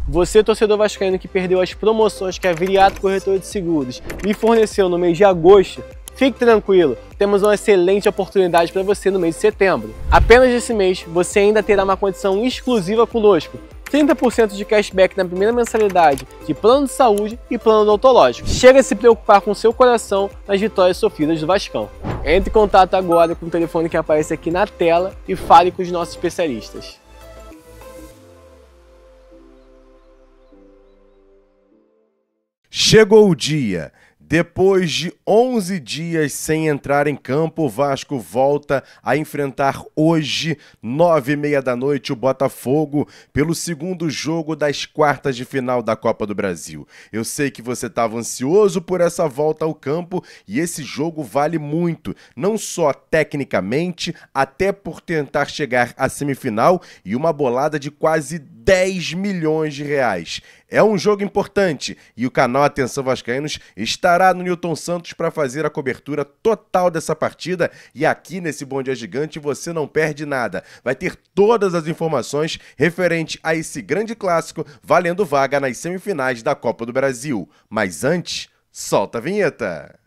Você, torcedor vascaíno que perdeu as promoções que a Viriato Corretora de Seguros lhe forneceu no mês de agosto, fique tranquilo, temos uma excelente oportunidade para você no mês de setembro. Apenas nesse mês, você ainda terá uma condição exclusiva conosco. 30% de cashback na primeira mensalidade de plano de saúde e plano odontológico. Chega a se preocupar com seu coração nas vitórias sofridas do Vascão. Entre em contato agora com o telefone que aparece aqui na tela e fale com os nossos especialistas. Chegou o dia. Depois de 11 dias sem entrar em campo, o Vasco volta a enfrentar hoje, 9h30 da noite, o Botafogo, pelo segundo jogo das quartas de final da Copa do Brasil. Eu sei que você estava ansioso por essa volta ao campo e esse jogo vale muito, não só tecnicamente, até por tentar chegar à semifinal e uma bolada de quase 10 milhões de reais. É um jogo importante e o canal Atenção Vascaínos estará no Newton Santos para fazer a cobertura total dessa partida e aqui nesse Bom Dia Gigante você não perde nada. Vai ter todas as informações referente a esse grande clássico valendo vaga nas semifinais da Copa do Brasil. Mas antes, solta a vinheta!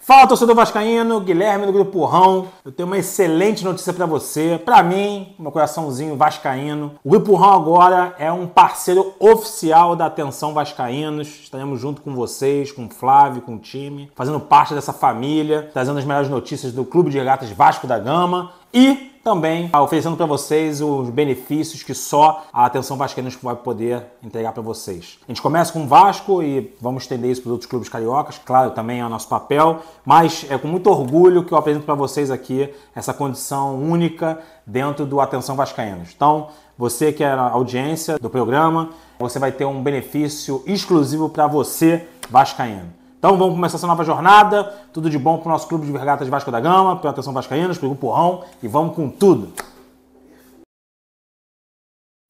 Fala, torcedor vascaíno, Guilherme do Grupo Rão. Eu tenho uma excelente notícia para você, para mim, meu coraçãozinho vascaíno. O Grupo Rão agora é um parceiro oficial da Atenção Vascaínos. Estaremos junto com vocês, com o Flávio, com o time, fazendo parte dessa família, trazendo as melhores notícias do Clube de Regatas Vasco da Gama e também oferecendo para vocês os benefícios que só a Atenção Vascaínos vai poder entregar para vocês. A gente começa com o Vasco e vamos estender isso para os outros clubes cariocas, claro, também é o nosso papel, mas é com muito orgulho que eu apresento para vocês aqui essa condição única dentro do Atenção Vascaínos. Então, você que é a audiência do programa, você vai ter um benefício exclusivo para você, vascaíno. Então vamos começar essa nova jornada, tudo de bom para o nosso Clube de Regatas Vasco da Gama, para a Atenção Vascaínos, para o Grupo Rão e vamos com tudo!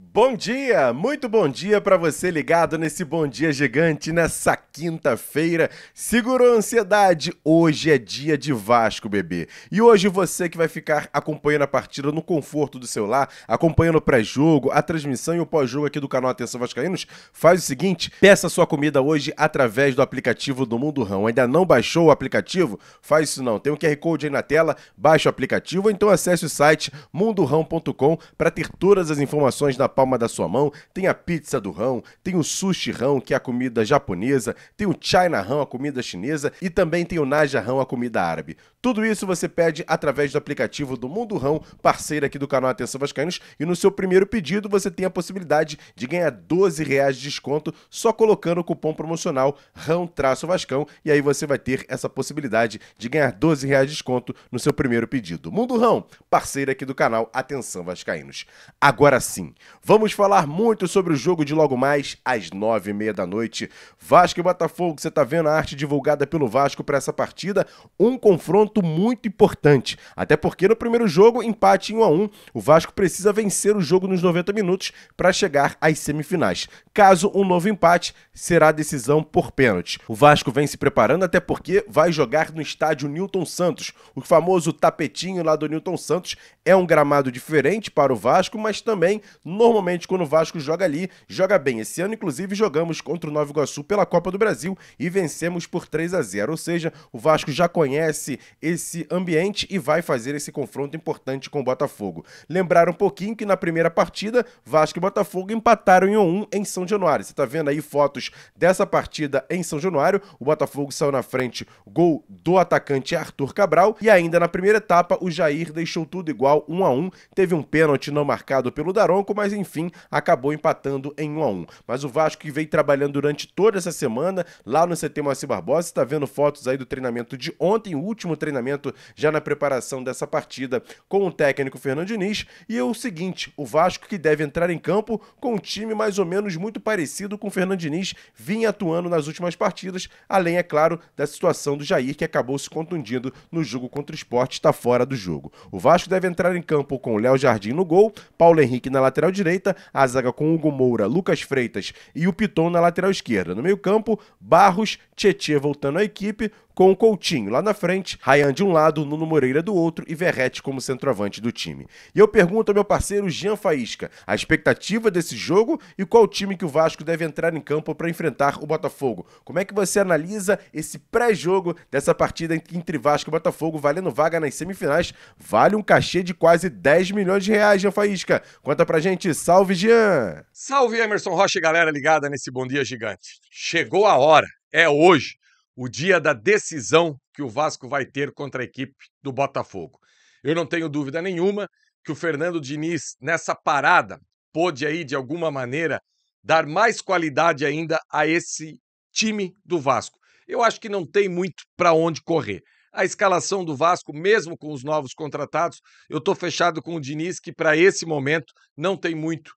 Bom dia, muito bom dia para você ligado nesse Bom Dia Gigante nessa quinta-feira. Segurou a ansiedade, hoje é dia de Vasco, bebê. E hoje você que vai ficar acompanhando a partida no conforto do seu lar, acompanhando o pré-jogo, a transmissão e o pós-jogo aqui do canal Atenção Vascaínos, faz o seguinte, peça sua comida hoje através do aplicativo do Mundo Rão. Ainda não baixou o aplicativo? Faz isso não, tem um QR Code aí na tela, baixa o aplicativo ou então acesse o site mundorão.com para ter todas as informações na palma da sua mão. Tem a pizza do Rão, tem o sushi Rão, que é a comida japonesa, tem o China Rão, a comida chinesa e também tem o Naja Rão, a comida árabe. Tudo isso você pede através do aplicativo do Mundo Rão, parceiro aqui do canal Atenção Vascaínos, e no seu primeiro pedido você tem a possibilidade de ganhar R$12 de desconto só colocando o cupom promocional Rão-Vascão e aí você vai ter essa possibilidade de ganhar R$12 de desconto no seu primeiro pedido. Mundo Rão, parceiro aqui do canal Atenção Vascaínos. Agora sim, vamos falar muito sobre o jogo de logo mais às 9h30 da noite. Vasco e Botafogo, você tá vendo a arte divulgada pelo Vasco para essa partida, um confronto muito importante, até porque no primeiro jogo, empate em 1-1, o Vasco precisa vencer o jogo nos 90 minutos para chegar às semifinais. Caso um novo empate, será decisão por pênalti. O Vasco vem se preparando até porque vai jogar no estádio Newton Santos, o famoso tapetinho lá do Newton Santos. É um gramado diferente para o Vasco, mas também, normalmente, quando o Vasco joga ali, joga bem. Esse ano, inclusive, jogamos contra o Nova Iguaçu pela Copa do Brasil e vencemos por 3-0. Ou seja, o Vasco já conhece esse ambiente e vai fazer esse confronto importante com o Botafogo. Lembrar um pouquinho que na primeira partida, Vasco e Botafogo empataram em 1-1 em São Januário. Você tá vendo aí fotos dessa partida em São Januário. O Botafogo saiu na frente, gol do atacante Arthur Cabral. E ainda na primeira etapa, o Jair deixou tudo igual, 1-1. Teve um pênalti não marcado pelo Daronco, mas enfim, acabou empatando em 1-1. Mas o Vasco que veio trabalhando durante toda essa semana, lá no CT Moacir Barbosa, está vendo fotos aí do treinamento de ontem, o último treinamento já na preparação dessa partida com o técnico Fernando Diniz. E é o seguinte, o Vasco que deve entrar em campo com um time mais ou menos muito parecido com o Fernando Diniz vinha atuando nas últimas partidas, além, é claro, da situação do Jair, que acabou se contundindo no jogo contra o Sport, está fora do jogo. O Vasco deve entrar em campo com o Léo Jardim no gol, Paulo Henrique na lateral direita, direita, a zaga com Hugo Moura, Lucas Freitas e o Piton na lateral esquerda. No meio-campo, Barros, Tietê voltando à equipe, com o Coutinho lá na frente, Ryan de um lado, Nuno Moreira do outro e Verratti como centroavante do time. E eu pergunto ao meu parceiro Jean Faísca a expectativa desse jogo e qual time que o Vasco deve entrar em campo para enfrentar o Botafogo. Como é que você analisa esse pré-jogo dessa partida entre Vasco e Botafogo, valendo vaga nas semifinais? Vale um cachê de quase 10 milhões de reais, Jean Faísca. Conta pra gente. Salve, Jean! Salve, Emerson Rocha e galera ligada nesse Bom Dia Gigante. Chegou a hora, é hoje, o dia da decisão que o Vasco vai ter contra a equipe do Botafogo. Eu não tenho dúvida nenhuma que o Fernando Diniz, nessa parada, pôde aí, de alguma maneira, dar mais qualidade ainda a esse time do Vasco. Eu acho que não tem muito para onde correr. A escalação do Vasco, mesmo com os novos contratados, eu estou fechado com o Diniz que para esse momento não tem muito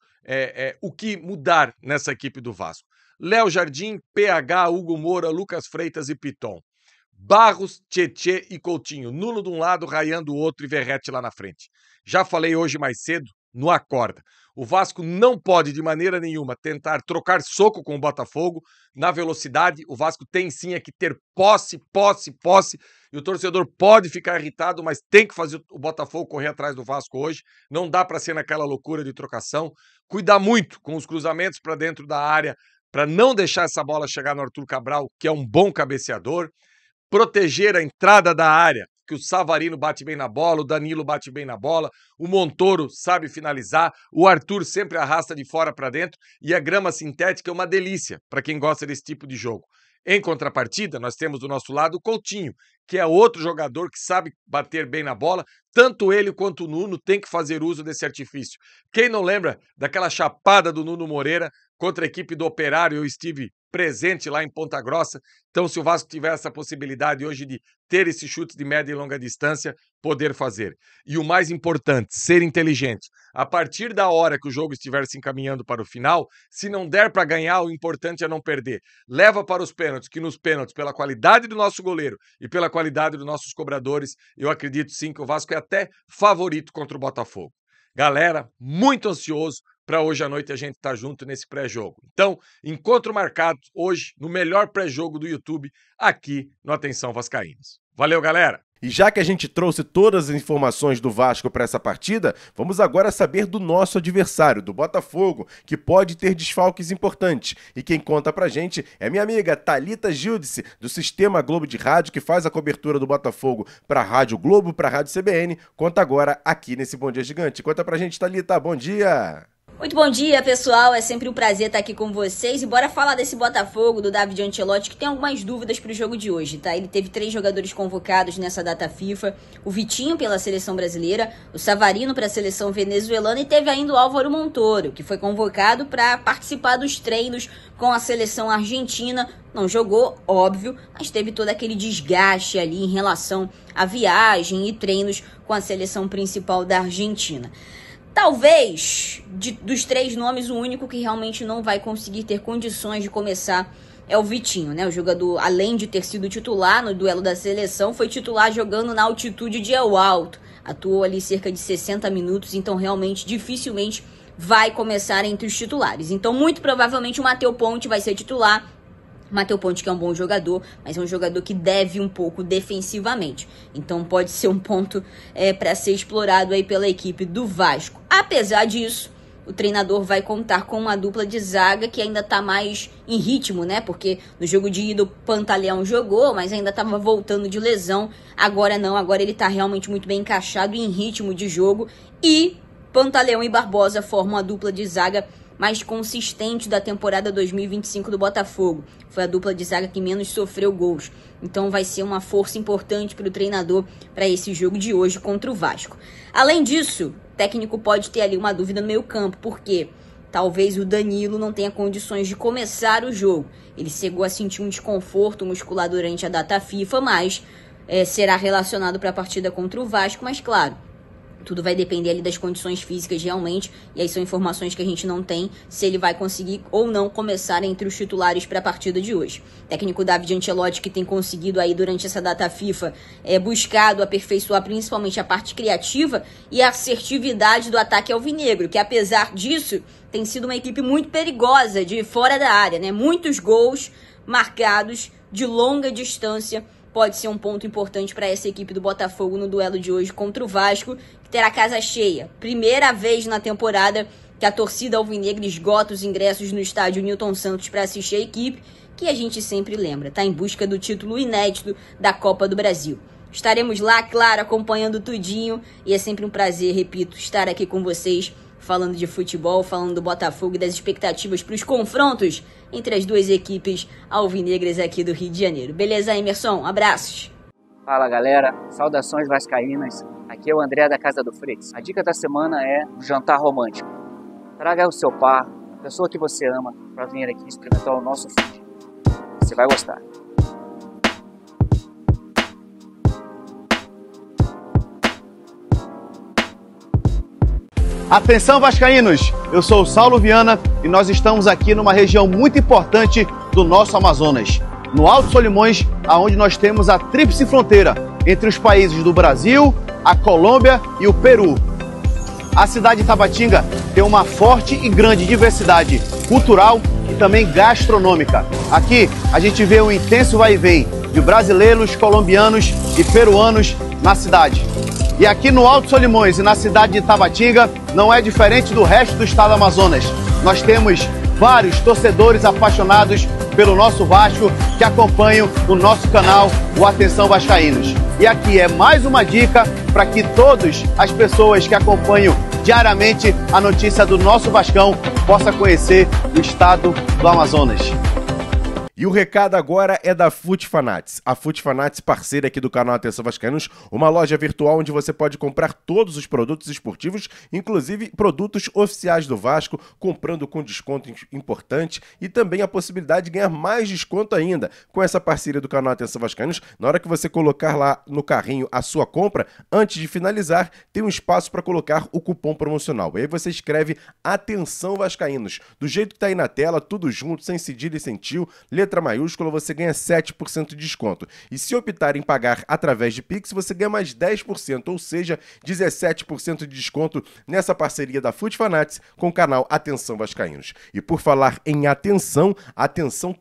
o que mudar nessa equipe do Vasco. Léo Jardim, PH, Hugo Moura, Lucas Freitas e Piton. Barros, Tietê e Coutinho. Nuno de um lado, Ryan do outro e Verratti lá na frente. Já falei hoje mais cedo, no Acorda. O Vasco não pode, de maneira nenhuma, tentar trocar soco com o Botafogo na velocidade. O Vasco tem sim que ter posse. E o torcedor pode ficar irritado, mas tem que fazer o Botafogo correr atrás do Vasco hoje. Não dá para ser naquela loucura de trocação. Cuidar muito com os cruzamentos para dentro da área, para não deixar essa bola chegar no Arthur Cabral, que é um bom cabeceador. Proteger a entrada da área, que o Savarino bate bem na bola, o Danilo bate bem na bola, o Montoro sabe finalizar, o Arthur sempre arrasta de fora para dentro e a grama sintética é uma delícia para quem gosta desse tipo de jogo. Em contrapartida, nós temos do nosso lado o Coutinho, que é outro jogador que sabe bater bem na bola. Tanto ele quanto o Nuno tem que fazer uso desse artifício. Quem não lembra daquela chapada do Nuno Moreira contra a equipe do Operário? Eu estive presente lá em Ponta Grossa. Então, se o Vasco tiver essa possibilidade hoje de ter esses chutes de média e longa distância, poder fazer. E o mais importante, ser inteligente. A partir da hora que o jogo estiver se encaminhando para o final, se não der para ganhar, o importante é não perder. Leva para os pênaltis, que nos pênaltis, pela qualidade do nosso goleiro e pela qualidade dos nossos cobradores, eu acredito sim que o Vasco é até favorito contra o Botafogo. Galera, muito ansioso para hoje à noite a gente estar junto nesse pré-jogo. Então, encontro marcado hoje no melhor pré-jogo do YouTube aqui no Atenção Vascaínos. Valeu, galera! E já que a gente trouxe todas as informações do Vasco para essa partida, vamos agora saber do nosso adversário, do Botafogo, que pode ter desfalques importantes. E quem conta pra gente é minha amiga Thalita Gildice, do Sistema Globo de Rádio, que faz a cobertura do Botafogo para a Rádio Globo, para a Rádio CBN. Conta agora aqui nesse Bom Dia Gigante. Conta pra gente, Thalita, bom dia! Muito bom dia, pessoal. É sempre um prazer estar aqui com vocês. E bora falar desse Botafogo, do David Ancelotti, que tem algumas dúvidas para o jogo de hoje, tá? Ele teve 3 jogadores convocados nessa data FIFA. O Vitinho pela seleção brasileira, o Savarino para a seleção venezuelana e teve ainda o Álvaro Montoro, que foi convocado para participar dos treinos com a seleção argentina. Não jogou, óbvio, mas teve todo aquele desgaste ali em relação à viagem e treinos com a seleção principal da Argentina. Talvez, dos 3 nomes, o único que realmente não vai conseguir ter condições de começar é o Vitinho, né? O jogador, além de ter sido titular no duelo da seleção, foi titular jogando na altitude de El Alto. Atuou ali cerca de 60 minutos, então realmente, dificilmente vai começar entre os titulares. Então, muito provavelmente, o Matheus Ponte vai ser titular. Matheus Ponte, que é um bom jogador, mas é um jogador que deve um pouco defensivamente. Então pode ser um ponto para ser explorado aí pela equipe do Vasco. Apesar disso, o treinador vai contar com uma dupla de zaga que ainda está mais em ritmo, né? Porque no jogo de ida o Pantaleão jogou, mas ainda estava voltando de lesão. Agora não, agora ele está realmente muito bem encaixado em ritmo de jogo. E Pantaleão e Barbosa formam a dupla de zaga mais consistente da temporada 2025 do Botafogo. Foi a dupla de zaga que menos sofreu gols. Então vai ser uma força importante para o treinador para esse jogo de hoje contra o Vasco. Além disso, o técnico pode ter ali uma dúvida no meio campo, porque talvez o Danilo não tenha condições de começar o jogo. Ele chegou a sentir um desconforto muscular durante a data FIFA, mas será relacionado para a partida contra o Vasco. Mas claro, Tudo vai depender ali das condições físicas realmente, e aí são informações que a gente não tem se ele vai conseguir ou não começar entre os titulares para a partida de hoje. O técnico David Ancelotti, que tem conseguido aí durante essa data FIFA buscado aperfeiçoar principalmente a parte criativa e a assertividade do ataque alvinegro, que apesar disso tem sido uma equipe muito perigosa de fora da área, né? Muitos gols marcados de longa distância. Pode ser um ponto importante para essa equipe do Botafogo no duelo de hoje contra o Vasco, que terá casa cheia. Primeira vez na temporada que a torcida alvinegra esgota os ingressos no estádio Newton Santos para assistir a equipe, que a gente sempre lembra, está em busca do título inédito da Copa do Brasil. Estaremos lá, claro, acompanhando tudinho, e é sempre um prazer, repito, estar aqui com vocês, falando de futebol, falando do Botafogo e das expectativas para os confrontos entre as duas equipes alvinegras aqui do Rio de Janeiro. Beleza, Emerson? Abraços! Fala, galera. Saudações vascaínas. Aqui é o André da Casa do Fritz. A dica da semana é um jantar romântico. Traga o seu par, a pessoa que você ama, para vir aqui experimentar o nosso food. Você vai gostar. Atenção, vascaínos! Eu sou o Saulo Viana e nós estamos aqui numa região muito importante do nosso Amazonas, no Alto Solimões, aonde nós temos a tríplice fronteira entre os países do Brasil, a Colômbia e o Peru. A cidade de Tabatinga tem uma forte e grande diversidade cultural e também gastronômica. Aqui a gente vê um intenso vai-vem de brasileiros, colombianos e peruanos na cidade. E aqui no Alto Solimões e na cidade de Tabatinga não é diferente do resto do estado do Amazonas. Nós temos vários torcedores apaixonados pelo nosso Vasco que acompanham o nosso canal, o Atenção Vascaínos. E aqui é mais uma dica para que todas as pessoas que acompanham diariamente a notícia do nosso Vascão possam conhecer o estado do Amazonas. E o recado agora é da Fut Fanats. A Fut Fanats, parceira aqui do canal Atenção Vascaínos, uma loja virtual onde você pode comprar todos os produtos esportivos, inclusive produtos oficiais do Vasco, comprando com desconto importante e também a possibilidade de ganhar mais desconto ainda. Com essa parceria do canal Atenção Vascaínos, na hora que você colocar lá no carrinho a sua compra, antes de finalizar, tem um espaço para colocar o cupom promocional. Aí você escreve Atenção Vascaínos, do jeito que tá aí na tela, tudo junto, sem cedilha e sem tio, letra maiúscula, você ganha 7% de desconto. E se optar em pagar através de Pix, você ganha mais 10%, ou seja, 17% de desconto nessa parceria da Fut Fanats com o canal Atenção Vascaínos. E por falar em atenção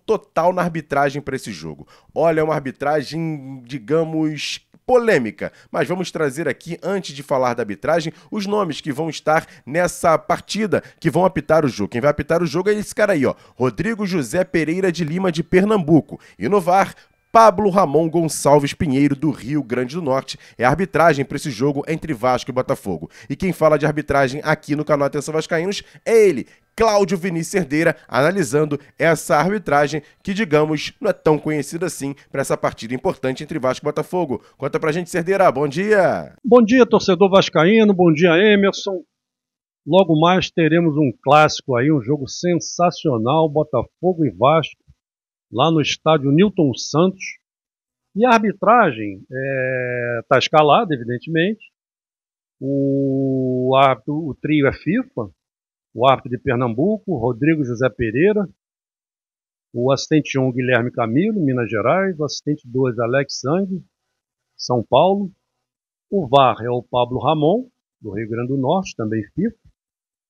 total na arbitragem para esse jogo. Olha, é uma arbitragem, digamos, polêmica, mas vamos trazer aqui, antes de falar da arbitragem, os nomes que vão estar nessa partida, que vão apitar o jogo. Quem vai apitar o jogo é esse cara aí, ó, Rodrigo José Pereira de Lima, de Pernambuco. E no VAR, Pablo Ramon Gonçalves Pinheiro, do Rio Grande do Norte. É a arbitragem para esse jogo entre Vasco e Botafogo. E quem fala de arbitragem aqui no canal Atenção Vascaínos é ele, Cláudio Vinícius Cerdeira, analisando essa arbitragem que, digamos, não é tão conhecida assim para essa partida importante entre Vasco e Botafogo. Conta pra gente, Cerdeira, bom dia! Bom dia, torcedor vascaíno, bom dia, Emerson. Logo mais teremos um clássico aí, um jogo sensacional, Botafogo e Vasco, lá no estádio Newton Santos. E a arbitragem está escalada, evidentemente. O trio é FIFA, o árbitro de Pernambuco, Rodrigo José Pereira, o assistente 1, Guilherme Camilo, Minas Gerais, o assistente 2, Alex Sang, São Paulo, o VAR é o Pablo Ramon, do Rio Grande do Norte, também FIFA.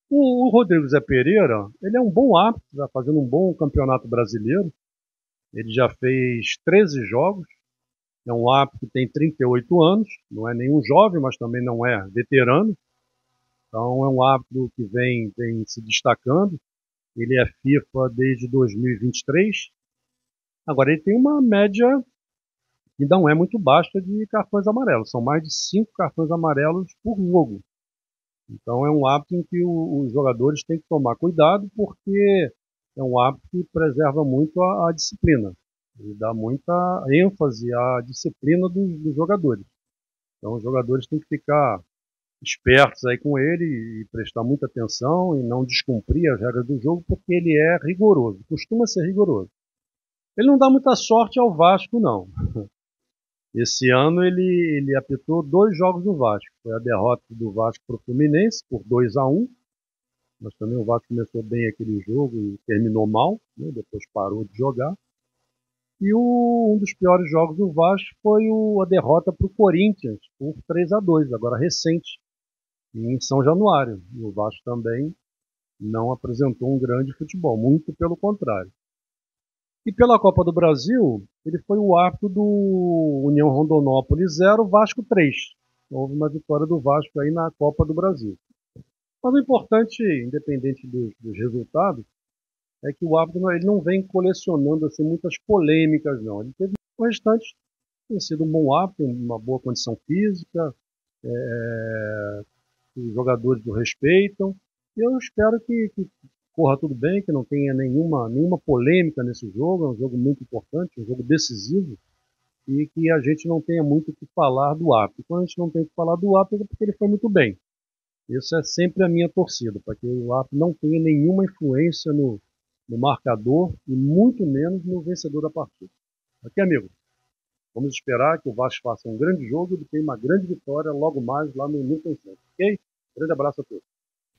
O Rodrigo José Pereira, ele é um bom árbitro, está fazendo um bom campeonato brasileiro, ele já fez 13 jogos, é um árbitro que tem 38 anos, não é nenhum jovem, mas também não é veterano. Então é um árbitro que vem se destacando. Ele é FIFA desde 2023. Agora ele tem uma média que não é muito baixa de cartões amarelos. São mais de 5 cartões amarelos por jogo. Então é um árbitro em que os jogadores têm que tomar cuidado, porque é um árbitro que preserva muito a disciplina. Ele dá muita ênfase à disciplina dos jogadores. Então os jogadores têm que ficar espertos aí com ele e prestar muita atenção e não descumprir as regras do jogo, porque ele é rigoroso, costuma ser rigoroso. Ele não dá muita sorte ao Vasco, não. Esse ano ele apitou 2 jogos do Vasco. Foi a derrota do Vasco para o Fluminense por 2-1. Mas também o Vasco começou bem aquele jogo e terminou mal, né? Depois parou de jogar. E um dos piores jogos do Vasco foi a derrota para o Corinthians por 3-2, agora recente, em São Januário. E o Vasco também não apresentou um grande futebol, muito pelo contrário. E pela Copa do Brasil, ele foi o árbitro do União Rondonópolis 0, Vasco 3. Houve uma vitória do Vasco aí na Copa do Brasil. Mas o importante, independente dos resultados, é que o árbitro ele não vem colecionando assim, muitas polêmicas, não. Ele teve o restante, tem sido um bom árbitro, uma boa condição física, os jogadores o respeitam. E eu espero que corra tudo bem, que não tenha nenhuma polêmica nesse jogo. É um jogo muito importante, um jogo decisivo, e que a gente não tenha muito o que falar do árbitro. Quando a gente não tem o que falar do árbitro é porque ele foi muito bem. Isso é sempre a minha torcida, para que o árbitro não tenha nenhuma influência no marcador e muito menos no vencedor da partida. Ok, amigo? Vamos esperar que o Vasco faça um grande jogo e tenha uma grande vitória logo mais lá no Newton Santos, ok? Grande abraço a todos.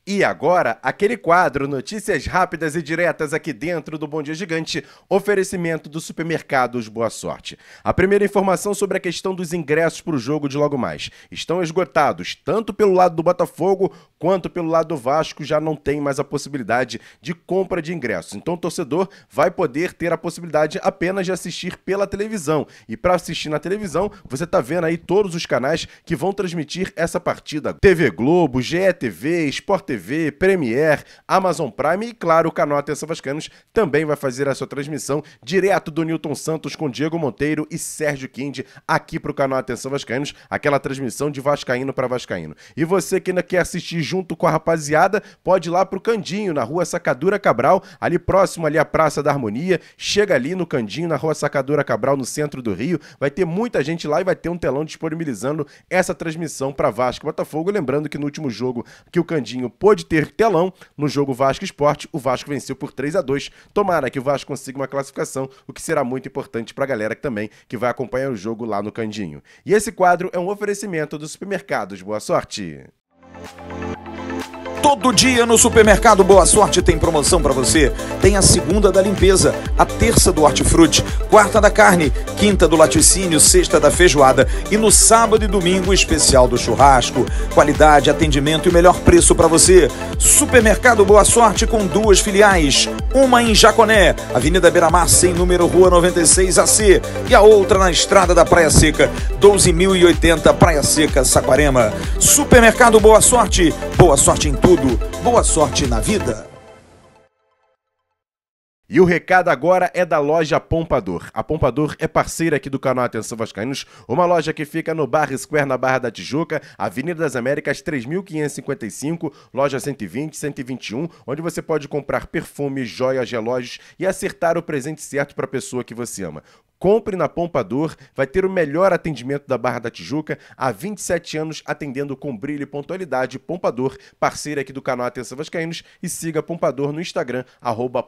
E agora, aquele quadro Notícias Rápidas e Diretas aqui dentro do Bom Dia Gigante, oferecimento do Supermercados Boa Sorte. A primeira informação sobre a questão dos ingressos para o jogo de logo mais. Estão esgotados, tanto pelo lado do Botafogo quanto pelo lado do Vasco, já não tem mais a possibilidade de compra de ingressos. Então o torcedor vai poder ter a possibilidade apenas de assistir pela televisão. E para assistir na televisão, você está vendo aí todos os canais que vão transmitir essa partida. TV Globo, GETV, Sport TV, Premiere, Amazon Prime e, claro, o canal Atenção Vascaínos também vai fazer a sua transmissão direto do Newton Santos com Diego Monteiro e Sérgio Quinde aqui para o canal Atenção Vascaínos, aquela transmissão de vascaíno para vascaíno. E você que ainda quer assistir junto com a rapaziada, pode ir lá pro Candinho, na rua Sacadura Cabral, ali próximo ali à Praça da Harmonia, chega ali no Candinho, na rua Sacadura Cabral, no centro do Rio, vai ter muita gente lá e vai ter um telão disponibilizando essa transmissão para Vasco e Botafogo, lembrando que no último jogo que o Candinho pôde ter telão, no jogo Vasco Sport, o Vasco venceu por 3-2. Tomara que o Vasco consiga uma classificação, o que será muito importante para a galera que vai acompanhar o jogo lá no Candinho. E esse quadro é um oferecimento dos Supermercados Boa Sorte. Todo dia no Supermercado Boa Sorte tem promoção para você. Tem a segunda da limpeza, a terça do hortifruti, quarta da carne, quinta do laticínio, sexta da feijoada e no sábado e domingo o especial do churrasco. Qualidade, atendimento e melhor preço para você. Supermercado Boa Sorte com 2 filiais. Uma em Jaconé, Avenida Beira-Mar, sem número, Rua 96AC. E a outra na Estrada da Praia Seca, 12.080, Praia Seca, Saquarema. Supermercado Boa Sorte em tudo. Boa sorte na vida. E o recado agora é da loja Pompador. A Pompador é parceira aqui do canal Atenção Vascaínos, uma loja que fica no Barra Square, na Barra da Tijuca, Avenida das Américas, 3.555, loja 120, 121, onde você pode comprar perfumes, joias, relógios e acertar o presente certo para a pessoa que você ama. Compre na Pompador, vai ter o melhor atendimento da Barra da Tijuca, há 27 anos atendendo com brilho e pontualidade. Pompador, parceira aqui do canal Atenção Vascaínos, e siga a Pompador no Instagram,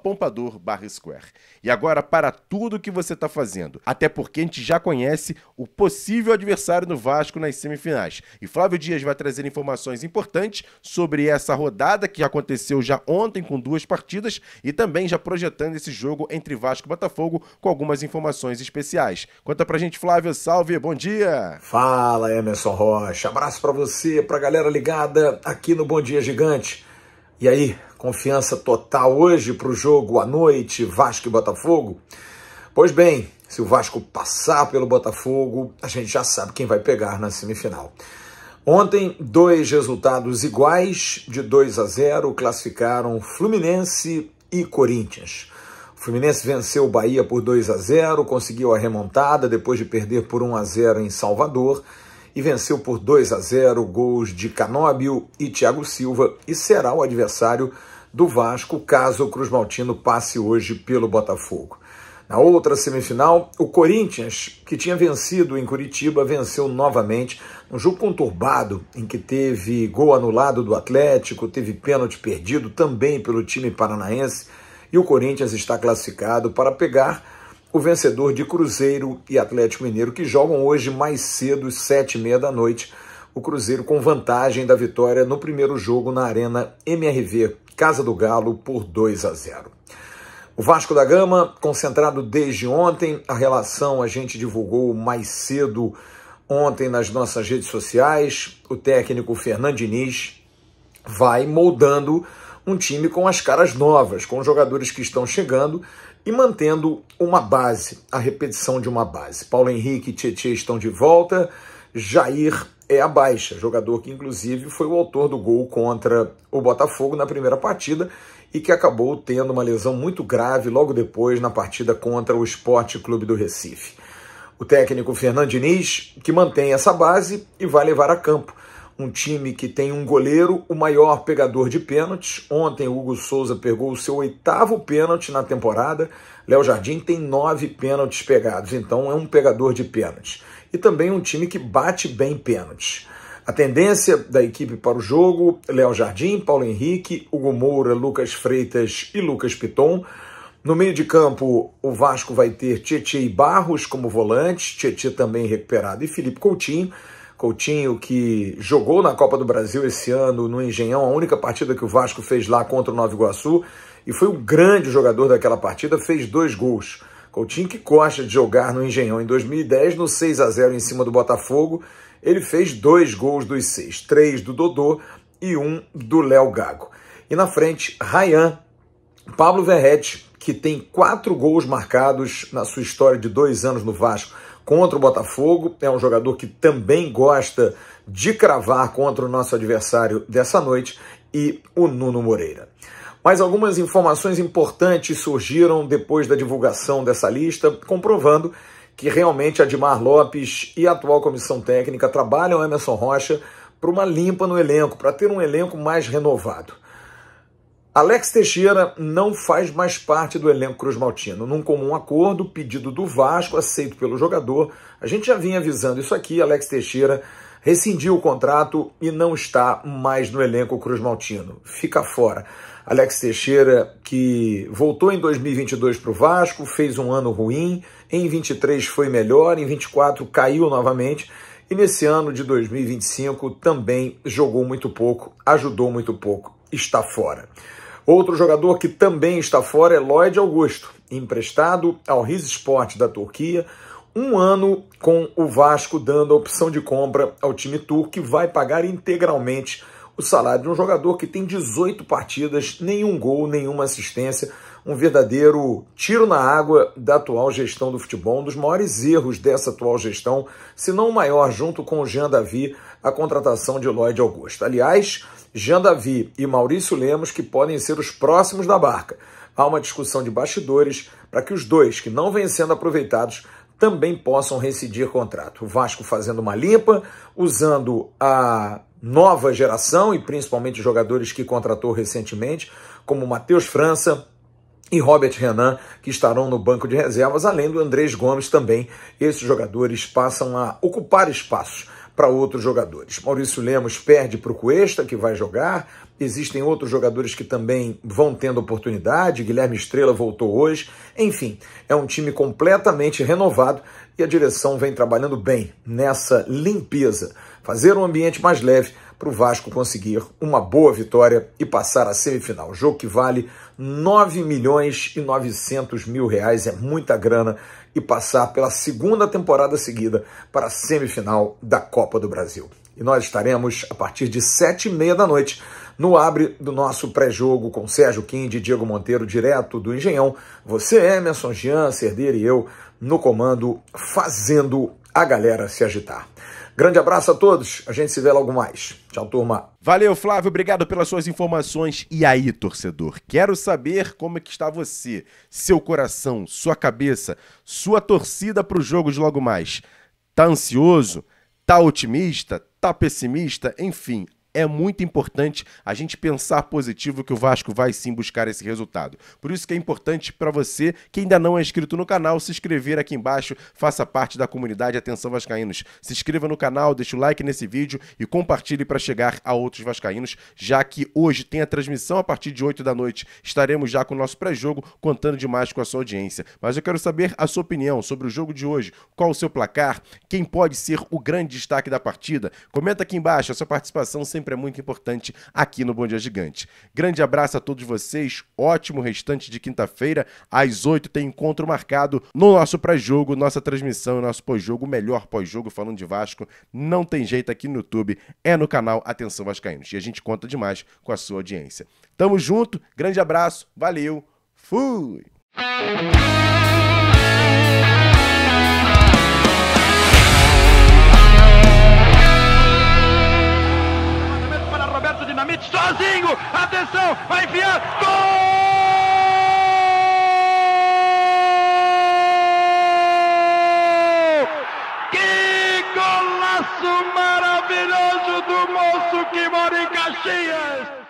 @pompador_square. E agora para tudo que você está fazendo, até porque a gente já conhece o possível adversário do Vasco nas semifinais. E Flávio Dias vai trazer informações importantes sobre essa rodada que aconteceu já ontem com 2 partidas e também já projetando esse jogo entre Vasco e Botafogo com algumas informações especiais. Conta pra gente, Flávio. Salve, bom dia! Fala, Emerson Rocha. Abraço pra você, pra galera ligada aqui no Bom Dia Gigante. E aí, confiança total hoje pro jogo à noite, Vasco e Botafogo? Pois bem, se o Vasco passar pelo Botafogo, a gente já sabe quem vai pegar na semifinal. Ontem, 2 resultados iguais, de 2-0, classificaram Fluminense e Corinthians. O Fluminense venceu o Bahia por 2-0, conseguiu a remontada depois de perder por 1-0 em Salvador e venceu por 2-0, gols de Canóbio e Thiago Silva, e será o adversário do Vasco caso o Cruz Maltino passe hoje pelo Botafogo. Na outra semifinal, o Corinthians, que tinha vencido em Curitiba, venceu novamente um jogo conturbado em que teve gol anulado do Atlético, teve pênalti perdido também pelo time paranaense, e o Corinthians está classificado para pegar o vencedor de Cruzeiro e Atlético Mineiro, que jogam hoje mais cedo, às 7h30 da noite. O Cruzeiro com vantagem da vitória no primeiro jogo na Arena MRV, Casa do Galo, por 2-0. O Vasco da Gama, concentrado desde ontem, a relação a gente divulgou mais cedo ontem nas nossas redes sociais. O técnico Fernando Diniz vai moldando um time com as caras novas, com jogadores que estão chegando e mantendo uma base, a repetição de uma base. Paulo Henrique e Tietê estão de volta, Jair é a baixa, jogador que inclusive foi o autor do gol contra o Botafogo na primeira partida e que acabou tendo uma lesão muito grave logo depois na partida contra o Sport Clube do Recife. O técnico Fernando Diniz, que mantém essa base e vai levar a campo um time que tem um goleiro, o maior pegador de pênaltis. Ontem o Hugo Souza pegou o seu 8º pênalti na temporada. Léo Jardim tem 9 pênaltis pegados, então é um pegador de pênaltis. E também um time que bate bem pênaltis. A tendência da equipe para o jogo: Léo Jardim, Paulo Henrique, Hugo Moura, Lucas Freitas e Lucas Piton. No meio de campo, o Vasco vai ter Tietê e Barros como volantes, Tietê também recuperado, e Felipe Coutinho. Coutinho, que jogou na Copa do Brasil esse ano no Engenhão, a única partida que o Vasco fez lá contra o Nova Iguaçu, e foi o grande jogador daquela partida, fez 2 gols. Coutinho, que gosta de jogar no Engenhão. Em 2010, no 6-0 em cima do Botafogo, ele fez 2 gols dos 6, 3 do Dodô e 1 do Léo Gago. E na frente, Ryan, Pablo Verrete, que tem 4 gols marcados na sua história de 2 anos no Vasco contra o Botafogo. É um jogador que também gosta de cravar contra o nosso adversário dessa noite, e o Nuno Moreira. Mas algumas informações importantes surgiram depois da divulgação dessa lista, comprovando que realmente Admar Lopes e a atual comissão técnica trabalham Emerson Rocha para uma limpa no elenco, para ter um elenco mais renovado. Alex Teixeira não faz mais parte do elenco cruzmaltino. Num comum acordo, pedido do Vasco, aceito pelo jogador, a gente já vinha avisando isso aqui, Alex Teixeira rescindiu o contrato e não está mais no elenco cruzmaltino. Fica fora. Alex Teixeira, que voltou em 2022 para o Vasco, fez um ano ruim, em 23 foi melhor, em 24 caiu novamente, e nesse ano de 2025 também jogou muito pouco, ajudou muito pouco, está fora. Outro jogador que também está fora é Lloyd Augusto, emprestado ao Rizespor da Turquia, um ano com o Vasco dando a opção de compra ao time turco, que vai pagar integralmente o salário de um jogador que tem 18 partidas, nenhum gol, nenhuma assistência, um verdadeiro tiro na água da atual gestão do futebol, um dos maiores erros dessa atual gestão, se não o maior, junto com o Jean Davi, a contratação de Lloyd Augusto. Aliás, Jean Davi e Maurício Lemos, que podem ser os próximos da barca. Há uma discussão de bastidores para que os dois, que não vêm sendo aproveitados, também possam rescindir contrato. O Vasco fazendo uma limpa, usando a nova geração e principalmente jogadores que contratou recentemente, como Matheus França e Robert Renan, que estarão no banco de reservas, além do Andrés Gomes também. Esses jogadores passam a ocupar espaços para outros jogadores. Maurício Lemos perde para o Cuesta, que vai jogar. Existem outros jogadores que também vão tendo oportunidade. Guilherme Estrela voltou hoje. Enfim, é um time completamente renovado e a direção vem trabalhando bem nessa limpeza. Fazer um ambiente mais leve para o Vasco conseguir uma boa vitória e passar à semifinal. Jogo que vale 9.900.000 reais, é muita grana, e passar pela 2ª temporada seguida para a semifinal da Copa do Brasil. E nós estaremos a partir de 7h30 da noite no abre do nosso pré-jogo com Sérgio Quinde e Diego Monteiro, direto do Engenhão. Você, Emerson, Jean, Cerdeira e eu no comando, fazendo a galera se agitar. Grande abraço a todos, a gente se vê logo mais. Tchau, turma. Valeu, Flávio, obrigado pelas suas informações. E aí, torcedor, quero saber como é que está você, seu coração, sua cabeça, sua torcida para o jogo de logo mais. Tá ansioso? Tá otimista? Tá pessimista? Enfim, é muito importante a gente pensar positivo que o Vasco vai sim buscar esse resultado. Por isso que é importante para você que ainda não é inscrito no canal, se inscrever aqui embaixo, faça parte da comunidade Atenção Vascaínos. Se inscreva no canal, deixa o like nesse vídeo e compartilhe para chegar a outros vascaínos, já que hoje tem a transmissão a partir de 8 da noite. Estaremos já com o nosso pré-jogo, contando demais com a sua audiência. Mas eu quero saber a sua opinião sobre o jogo de hoje, qual o seu placar, quem pode ser o grande destaque da partida. Comenta aqui embaixo, a sua participação sempre é muito importante aqui no Bom Dia Gigante. Grande abraço a todos vocês, ótimo restante de quinta-feira, às 8 tem encontro marcado no nosso pré-jogo, nossa transmissão, nosso pós-jogo, o melhor pós-jogo falando de Vasco, não tem jeito aqui no YouTube, é no canal Atenção Vascaínos, e a gente conta demais com a sua audiência. Tamo junto, grande abraço, valeu, fui! Sozinho, atenção, vai enfiar, gol! Que golaço maravilhoso do moço que mora em Caxias!